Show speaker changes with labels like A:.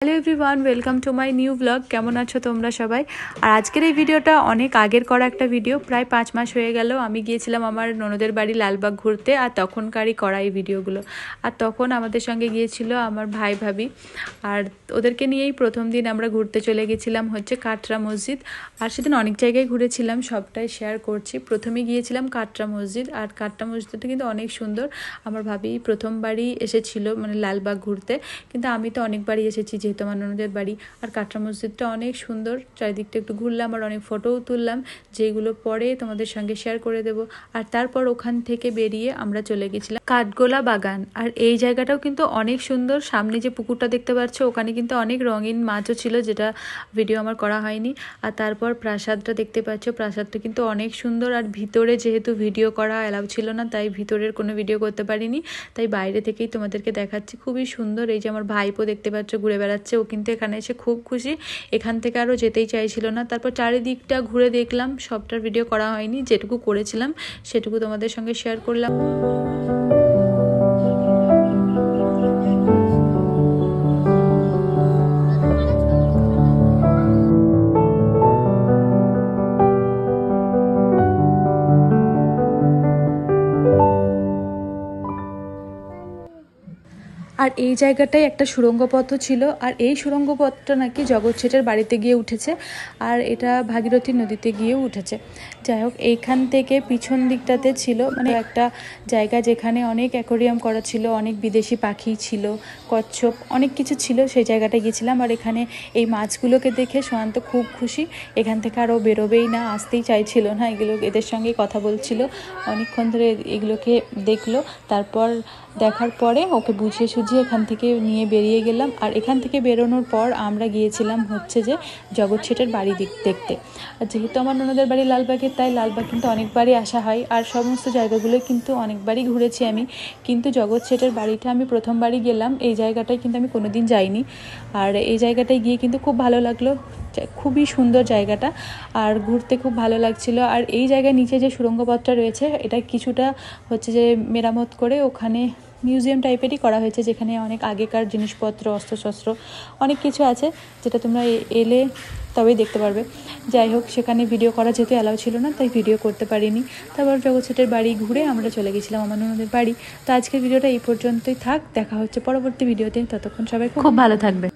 A: Hello everyone, welcome to my new blog. কেমন আছো তোমরা সবাই? আর আজকের এই ভিডিওটা অনেক আগের করা একটা ভিডিও, প্রায় 5 মাস হয়ে গেল। আমি গিয়েছিলাম আমার ননদের বাড়ি লালবাগ ঘুরতে, আর তখনকারই করা এই ভিডিওগুলো। আর তখন আমাদের সঙ্গে গিয়েছিল আমার ভাই ভাবি, আর ওদেরকে নিয়েই প্রথম দিন আমরা ঘুরতে চলে গেছিলাম হচ্ছে কাটরা মসজিদ। আর সেদিন অনেক জায়গায় ঘুরেছিলাম, সবটাই শেয়ার করছি। প্রথমে গিয়েছিলাম কাটরা মসজিদ, আর কাটরা মসজিদটা কিন্তু অনেক সুন্দর। আমার ভাবি প্রথমবারই এসেছিল মানে লালবাগ ঘুরতে, কিন্তু আমি তো অনেকবারই এসেছি যেহেতু আমার ননদের বাড়ি। আর কাটরা মসজিদটা অনেক সুন্দর, চারিদিকটা একটু ঘুরলাম আর অনেক ফটোও তুললাম, যেগুলো পরে তোমাদের সঙ্গে শেয়ার করে দেব। আর তারপর ওখান থেকে বেরিয়ে আমরা চলে গেছিলাম কাঠগোলা বাগান। আর এই জায়গাটাও কিন্তু অনেক সুন্দর। সামনে যে পুকুরটা দেখতে পাচ্ছ, ওখানে কিন্তু অনেক রঙিন মাছও ছিল, যেটা ভিডিও আমার করা হয়নি। আর তারপর প্রাসাদটা দেখতে পাচ্ছ, প্রাসাদটা কিন্তু অনেক সুন্দর। আর ভিতরে যেহেতু ভিডিও করা অ্যালাউ ছিল না, তাই ভিতরের কোনো ভিডিও করতে পারিনি, তাই বাইরে থেকেই তোমাদেরকে দেখাচ্ছি। খুবই সুন্দর। এই যে আমার ভাইপো দেখতে পাচ্ছ ঘুরে বেড়াচ্ছে, ও কিন্তু এখানে এসে খুব খুশি, এখান থেকে আরও যেতেই চাইছিল না। তারপর চারিদিকটা ঘুরে দেখলাম, সবটার ভিডিও করা হয়নি, যেটুকু করেছিলাম সেটুকু তোমাদের সঙ্গে শেয়ার করলাম। আর এই জায়গাটায় একটা সুড়ঙ্গ পথও ছিল, আর এই সুড়ঙ্গ পথটা নাকি জগৎ শেঠের বাড়িতে গিয়ে উঠেছে, আর এটা ভাগীরথী নদীতে গিয়েও উঠেছে। যাই হোক, এইখান থেকে পিছন দিকটাতে ছিল মানে একটা জায়গা যেখানে অনেক অ্যাকোরিয়াম করা ছিল, অনেক বিদেশি পাখি ছিল, কচ্ছপ, অনেক কিছু ছিল। সেই জায়গাটায় গিয়েছিলাম। আর এখানে এই মাছগুলোকে দেখে সোহান্ত খুব খুশি, এখান থেকে আরও বেরোবেই না, আসতেই চাইছিল না। এদের সঙ্গে কথা বলছিল অনেকক্ষণ ধরে, এগুলোকে দেখলো। তারপর দেখার পরে ওকে বুঝিয়ে সুঝিয়ে এখান থেকে নিয়ে বেরিয়ে গেলাম। আর এখান থেকে বেরোনোর পর আমরা গিয়েছিলাম হচ্ছে যে জগৎ শেঠের বাড়ি দেখতে। আর যেহেতু আমার ননদের বাড়ি লালবাগে, তাই লালবাগ কিন্তু অনেকবারই আসা হয়, আর সমস্ত জায়গাগুলো কিন্তু অনেকবারই ঘুরেছি আমি। কিন্তু জগৎ শেঠের বাড়িটা আমি প্রথমবারই গেলাম, এই জায়গাটায় কিন্তু আমি কোনোদিন যাইনি। আর এই জায়গাটায় গিয়ে কিন্তু খুব ভালো লাগলো, খুবই সুন্দর জায়গাটা, আর ঘুরতে খুব ভালো লাগছিল। আর এই জায়গায় নিচে যে সুড়ঙ্গ পথটা রয়েছে, এটা কিছুটা হচ্ছে যে মেরামত করে ওখানে মিউজিয়াম টাইপেরই করা হয়েছে, যেখানে অনেক আগেকার জিনিসপত্র, অস্ত্রশস্ত্র অনেক কিছু আছে, যেটা তোমরা এলে তবেই দেখতে পারবে। যাই হোক, সেখানে ভিডিও করা যেহেতু অ্যালাউ ছিল না, তাই ভিডিও করতে পারিনি। তারপর জগৎ শেঠের বাড়ি ঘুরে আমরা চলে গেছিলাম আমার ননদের বাড়ি। তো আজকের ভিডিওটা এই পর্যন্তই থাক, দেখা হচ্ছে পরবর্তী ভিডিওতে। ততক্ষণ সবাই খুব ভালো থাকবে।